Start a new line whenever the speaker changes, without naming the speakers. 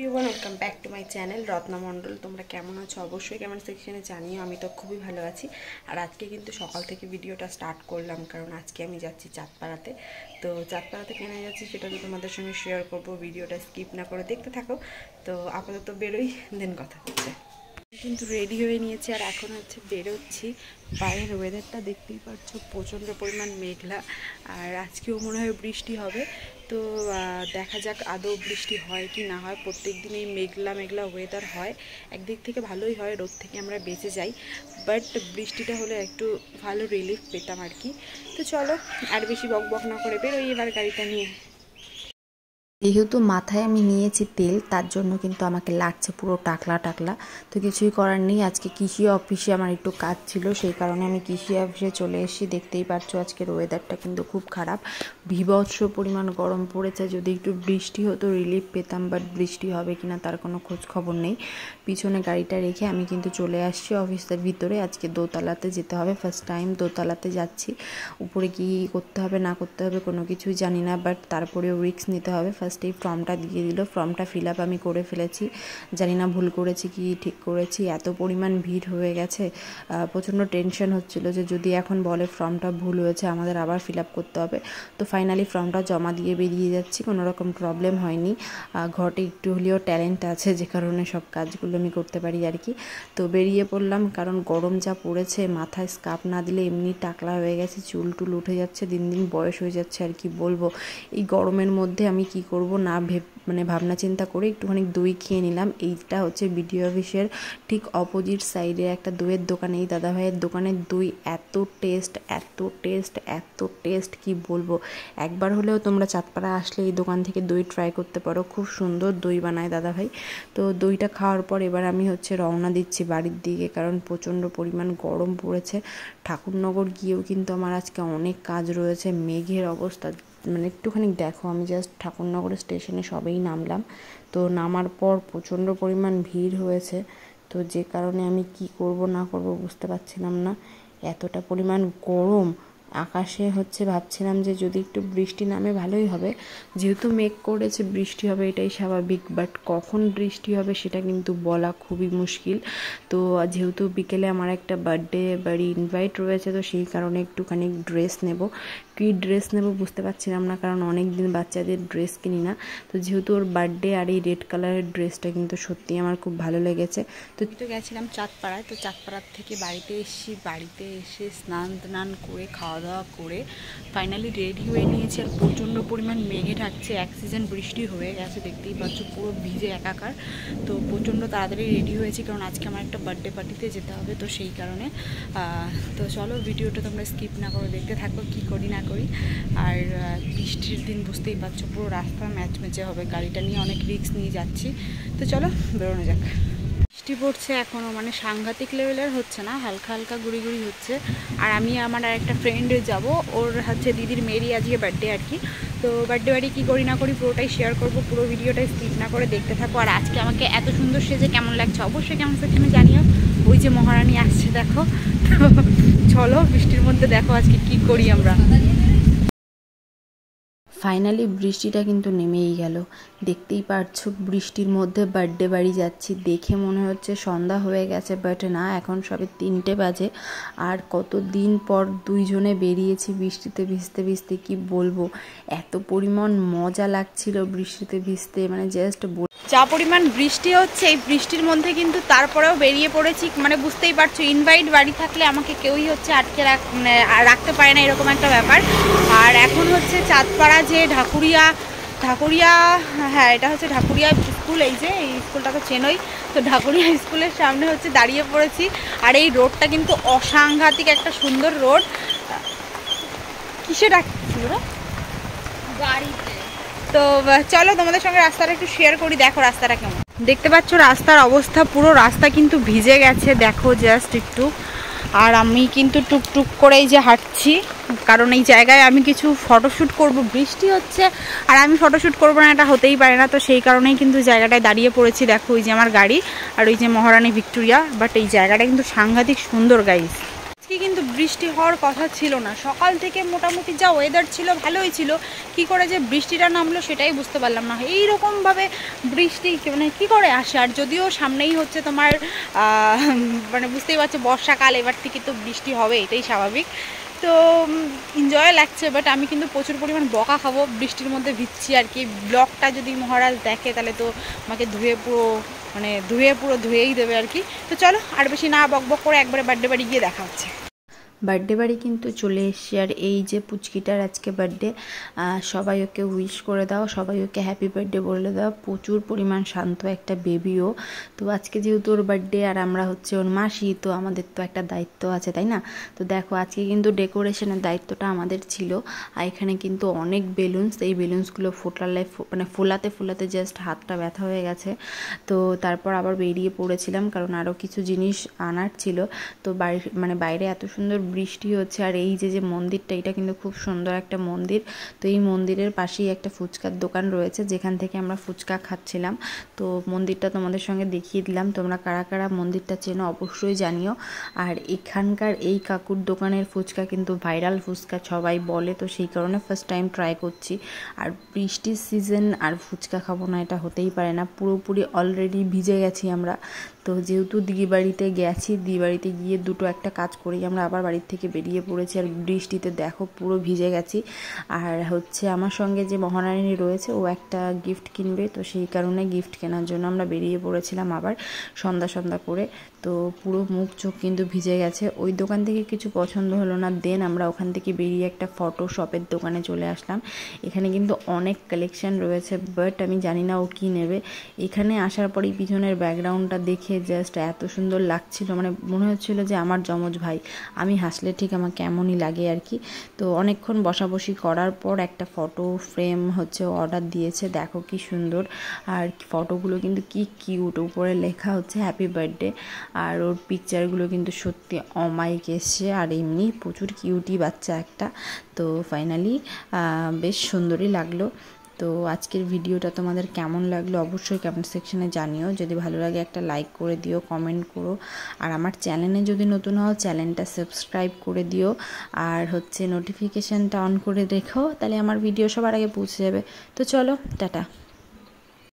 Everyone welcome back to my channel Ratna Mondal. তোমরা কেমন আছো অবশ্যই কমেন্ট সেকশনে জানিও। আমি তো খুবই ভালো আছি। আর আজকে কিন্তু সকাল থেকে ভিডিওটা স্টার্ট করলাম, কারণ আজকে আমি যাচ্ছি চাঁদপাড়াতে। তো চাঁদপাড়াতে কেন যাচ্ছি সেটা তো তোমাদের সঙ্গে শেয়ার করবো। ভিডিওটা স্কিপ না করে দেখতে থাকো। তো আপাতত বেরোই, দেন কথা হচ্ছে। কিন্তু রেডি হয়ে নিয়েছি আর এখন হচ্ছে বেরোচ্ছি। বাইরের ওয়েদারটা দেখতেই পাচ্ছ, প্রচণ্ড পরিমাণ মেঘলা। আর আজকেও মনে হয় বৃষ্টি হবে। তো দেখা যাক আদৌ বৃষ্টি হয় কি না হয়। প্রত্যেক দিনই মেঘলা মেঘলা ওয়েদার হয়, একদিক থেকে ভালোই হয়, রোদ থেকে আমরা বেঁচে যাই। বাট বৃষ্টিটা হলে একটু ভালো রিলিফ পেতাম আর কি। তো চলো আর বেশি বক বক না করে বেরোই এবার গাড়িটা নিয়ে।
যেহেতু মাথায় আমি নিয়েছি তেল, তার জন্য কিন্তু আমাকে লাগছে পুরো টাকলা টাকলা। তো কিছুই করার নেই, আজকে কৃষি অফিসে আমার একটু কাজ ছিল, সেই কারণে আমি কৃষি অফিসে চলে এসেছি। দেখতেই পাচ্ছ আজকের ওয়েদারটা কিন্তু খুব খারাপ, বীভৎস পরিমাণ গরম পড়েছে। যদি একটু বৃষ্টি হতো রিলিফ পেতাম, বাট বৃষ্টি হবে কিনা তার কোনো খোঁজ খবর নেই। পিছনে গাড়িটা রেখে আমি কিন্তু চলে আসছি অফিসের ভিতরে। আজকে দোতলাতে যেতে হবে, ফার্স্ট টাইম দোতলাতে যাচ্ছি। উপরে কি করতে হবে না করতে হবে কোনো কিছুই জানি না, বাট তারপরেও রিস্ক নিতে হবে। এই ফর্মটা দিয়ে দিল, ফর্মটা ফিল আপ আমি করে ফেলেছি। জানি না ভুল করেছি কি ঠিক করেছি, এত পরিমাণ ভিড় হয়ে গেছে। প্রচণ্ড টেনশন হচ্ছিল যে যদি এখন বলে ফর্মটা ভুল হয়েছে আমাদের আবার ফিল আপ করতে হবে। তো ফাইনালি ফর্মটা জমা দিয়ে বেরিয়ে যাচ্ছি, কোনো রকম প্রবলেম হয়নি। ঘটে একটু হলেও ট্যালেন্ট আছে, যে কারণে সব কাজগুলো আমি করতে পারি আর কি। তো বেরিয়ে পড়লাম, কারণ গরম যা পড়েছে, মাথায় স্কার্ফ না দিলে এমনি টাকলা হয়ে গেছে, চুল টুল উঠে যাচ্ছে, দিন দিন বয়স হয়ে যাচ্ছে আর কি বলবো। এই গরমের মধ্যে আমি কি করব না ভাবনা চিন্তা করে একটুখানি দই খেয়ে নিলাম। এইটা হচ্ছে বিডিও অফিসের ঠিক অপোজিট সাইডে একটা দইয়ের দোকান। এই দাদাভাইয়ের দোকানের দই এত টেস্ট এত টেস্ট এত টেস্ট কি বলবো। একবার হলেও তোমরা চাঁদপাড়া আসলে এই দোকান থেকে দই ট্রাই করতে পারো, খুব সুন্দর দই বানায় দাদাভাই। তো দইটা খাওয়ার পর এবার আমি হচ্ছে রওনা দিচ্ছি বাড়ির দিকে, কারণ প্রচণ্ড পরিমাণ গরম পড়েছে। ঠাকুরনগর গিয়েও কিন্তু আমার আজকে অনেক কাজ রয়েছে। মেঘের অবস্থা একটুখানি দেখো, আমি জাস্ট ঠাকুরনগর স্টেশনে সবেই নামলাম। তো নামার পর প্রচণ্ড পরিমাণ ভিড় হয়েছে। তো যে কারণে আমি কি করব না করব বুঝতে পারছিলাম না, এতটা পরিমাণ গরম। আকাশে হচ্ছে ভাবছিলাম যে যদি একটু বৃষ্টি নামে ভালোই হবে, যেহেতু মেঘ করেছে বৃষ্টি হবে এটাই স্বাভাবিক, বাট কখন বৃষ্টি হবে সেটা কিন্তু বলা খুবই মুশকিল। তো যেহেতু বিকেলে আমার একটা বার্থডে বাড়ি ইনভাইট রয়েছে, তো সেই কারণে একটুখানি ড্রেস নেব। কী ড্রেস নেব বুঝতে পারছিলাম না, কারণ অনেক দিন বাচ্চাদের ড্রেস কিনি না। তো যেহেতু ওর বার্থডে আর এই রেড কালারের ড্রেসটা কিন্তু সত্যিই আমার খুব ভালো লেগেছে। তো গেছিলাম চাঁদপাড়ায়, তো চাঁদপাড়ার থেকে বাড়িতে এসেছি। বাড়িতে এসে স্নান করে খাওয়া দাওয়া করে ফাইনালি রেডি হয়ে নিয়েছি। আর প্রচণ্ড পরিমাণ মেঘে ঢাকছে, এক সিজন বৃষ্টি হয়ে গেছে, দেখতেই পাচ্ছ পুরো ভিজে একাকার। তো প্রচণ্ড তাড়াতাড়ি রেডি হয়েছি, কারণ আজকে আমার একটা বার্থডে পার্টিতে যেতে হবে, তো সেই কারণে। তো চলো ভিডিওটা তোমরা স্কিপ না করে দেখতে থাকো কী করি না করি। আর বৃষ্টির দিন বুঝতেই পারছো, পুরো রাস্তা ম্যাচমেচে হবে, গাড়িটা নিয়ে অনেক রিস্ক নিয়ে যাচ্ছি। তো চলো বেরোনো যাক। বৃষ্টি পড়ছে এখনও, সাংঘাতিক লেভেলের হচ্ছে না, হালকা হালকা গুড়ি গুড়ি হচ্ছে। আর আমি আমার আর একটা ফ্রেন্ডে যাব, ওর হচ্ছে দিদির মেয়েরই আজকে বার্থডে আর কি। তো বার্থডে বাড়ি কী করি না করি পুরোটাই শেয়ার করব, পুরো ভিডিওটাই স্কিপ না করে দেখতে থাকো। আর আজকে আমাকে এত সুন্দর সেজে কেমন লাগছে অবশ্যই কেমন সেখানে জানিও। ওই যে মহারানী আসছে দেখো। তো চলো বৃষ্টির মধ্যে দেখো আজকে কি করি আমরা। ফাইনালি বৃষ্টিটা কিন্তু নেমেই গেল, দেখতেই পারছো। বৃষ্টির মধ্যে বার্থডে বাড়ি যাচ্ছি, দেখে মনে হচ্ছে সন্ধ্যা হয়ে গেছে, বাট না, এখন সবে 3টে বাজে। আর কতদিন পর দুইজনে বেরিয়েছি বৃষ্টিতে ভিজতে ভিজতে, কি বলবো, এত পরিমাণ মজা লাগছিল বৃষ্টিতে ভিজতে, জাস্ট যা পরিমাণ বৃষ্টি হচ্ছে এই বৃষ্টির মধ্যে কিন্তু তারপরেও বেরিয়ে পড়েছি। বুঝতেই পারছো, ইনভাইট বাড়ি থাকলে আমাকে কেউই হচ্ছে আটকে রাখতে পারে না, এরকম একটা ব্যাপার। আর এখন হচ্ছে চাঁদপাড়া যে ঢাকুরিয়া, হ্যাঁ এটা হচ্ছে ঢাকুরিয়া স্কুল, এই যে এই স্কুলটা তো চেনই। তো ঢাকুরিয়া স্কুলের সামনে হচ্ছে দাঁড়িয়ে পড়েছি। আর এই রোডটা কিন্তু অসাংঘাতিক একটা সুন্দর রোড। কিসে ডাকছি ওরা? গাড়িতে। তো চলো তোমাদের সঙ্গে রাস্তাটা একটু শেয়ার করি, দেখো রাস্তাটা কেমন। দেখতে পাচ্ছ রাস্তার অবস্থা, পুরো রাস্তা কিন্তু ভিজে গেছে, দেখো জাস্ট একটু। আর আমি কিন্তু টুকটুক করেই যে হাঁটছি, কারণ এই জায়গায় আমি কিছু ফটোশ্যুট করব। বৃষ্টি হচ্ছে আর আমি ফটোশ্যুট করবো না, এটা হতেই পারে না। তো সেই কারণেই কিন্তু জায়গাটায় দাঁড়িয়ে পড়েছি। দেখো ওই যে আমার গাড়ি আর ওই যে মহারানী ভিক্টোরিয়া, বাট এই জায়গাটা কিন্তু সাংঘাতিক সুন্দর গাইস।
কিন্তু বৃষ্টি হওয়ার কথা ছিল না, সকাল থেকে মোটামুটি যা ওয়েদার ছিল ভালোই ছিল, কি করে যে বৃষ্টিটা নামলো সেটাই বুঝতে পারলাম না। এইরকমভাবে বৃষ্টি মানে কী করে আসে, আর যদিও সামনেই হচ্ছে তোমার মানে বুঝতেই পারছো বর্ষাকাল, এবার থেকে তো বৃষ্টি হবে, এটাই স্বাভাবিক। তো এনজয় লাগছে, বাট আমি কিন্তু প্রচুর পরিমাণ বকা খাবো, বৃষ্টির মধ্যে ভিজছি আর কি। ব্লগটা যদি মহারাজ দেখে তাহলে তো আমাকে ধুয়েই দেবে আর কি। তো চলো আর বেশি না বকবক করে একবারে বার্থডে বাড়ি গিয়ে দেখা হচ্ছে।
বার্থডে বাড়ি কিন্তু চলে এসছি, আর এই যে পুচকিটার আজকে বার্থডে, সবাই ওকে উইশ করে দাও, সবাই ওকে হ্যাপি বার্থডে বলে দাও। প্রচুর পরিমাণ শান্ত একটা বেবিও। তো আজকে যেহেতু ওর বার্থডে আর আমরা হচ্ছে ওর মাসি, তো আমাদের তো একটা দায়িত্ব আছে, তাই না? তো দেখো আজকে কিন্তু ডেকোরেশনের দায়িত্বটা আমাদের ছিল। আর এখানে কিন্তু অনেক বেলুনস, এই বেলুনসগুলো মানে ফোলাতে জাস্ট হাতটা ব্যথা হয়ে গেছে। তো তারপর আবার বেরিয়ে পড়েছিলাম, কারণ আরও কিছু জিনিস আনার ছিল। তো বাইরে এত সুন্দর বৃষ্টি হচ্ছে, আর এই যে মন্দিরটা, এটা কিন্তু খুব সুন্দর একটা মন্দির। তো এই মন্দিরের পাশেই একটা ফুচকার দোকান রয়েছে, যেখান থেকে আমরা ফুচকা খাচ্ছিলাম। তো মন্দিরটা তোমাদের সঙ্গে দেখিয়ে দিলাম, তোমরা কারা কারা মন্দিরটা চেনো অবশ্যই জানিও। আর এখানকার এই কাকুর দোকানের ফুচকা কিন্তু ভাইরাল ফুচকা সবাই বলে, তো সেই কারণে ফার্স্ট টাইম ট্রাই করছি। আর বৃষ্টির সিজন আর ফুচকা খাবো না, এটা হতেই পারে না। পুরোপুরি অলরেডি ভিজে গেছি আমরা। তো যেহেতু দিদিবাড়িতে গেছি, দিদিবাড়িতে গিয়ে একটা কাজ করেই আমরা আবার বাড়ির থেকে বেরিয়ে পড়েছি, আর বৃষ্টিতে দেখো পুরো ভিজে গেছি। আর হচ্ছে আমার সঙ্গে যে মহারানী রয়েছে, ও একটা গিফট কিনবে, তো সেই কারণে গিফট কেনার জন্য আমরা বেরিয়ে পড়েছিলাম আবার সন্ধ্যা করে। তো পুরো মুখ চোখ কিন্তু ভিজে গেছে। ওই দোকান থেকে কিছু পছন্দ হলো না, দেন আমরা ওখান থেকে বেরিয়ে একটা ফটো শপের দোকানে চলে আসলাম। এখানে কিন্তু অনেক কালেকশন রয়েছে, বাট আমি জানি না ও কী নেবে। এখানে আসার পরেই পিছনের ব্যাকগ্রাউন্ডটা দেখে জাস্ট এত সুন্দর লাগছিল, মানে মনে হচ্ছিল যে আমার যমজ ভাই। আমি হাসলে ঠিক আমাকে এমনই লাগে আর কি। তো অনেকক্ষণ বসাবসি করার পর একটা ফটো ফ্রেম হচ্ছে অর্ডার দিয়েছে, দেখো কি সুন্দর। আর ফটোগুলো কিন্তু কি কিউট, উপরে লেখা হচ্ছে হ্যাপি বার্থডে। আর ওর পিকচারগুলো কিন্তু সত্যি অমায়িক এসছে, আর এমনি প্রচুর কিউটি বাচ্চা একটা। তো ফাইনালি বেশ সুন্দরই লাগলো। তো আজকের ভিডিওটা তোমাদের কেমন লাগলো অবশ্যই কমেন্ট সেকশনে জানিও। যদি ভালো লাগে একটা লাইক করে দিও, কমেন্ট করো। আর আমার চ্যানেলে যদি নতুন হও চ্যানেলটা সাবস্ক্রাইব করে দিও, আর হচ্ছে নোটিফিকেশানটা অন করে রেখো, তাহলে আমার ভিডিও সবার আগে পৌঁছে যাবে। তো চলো টাটা।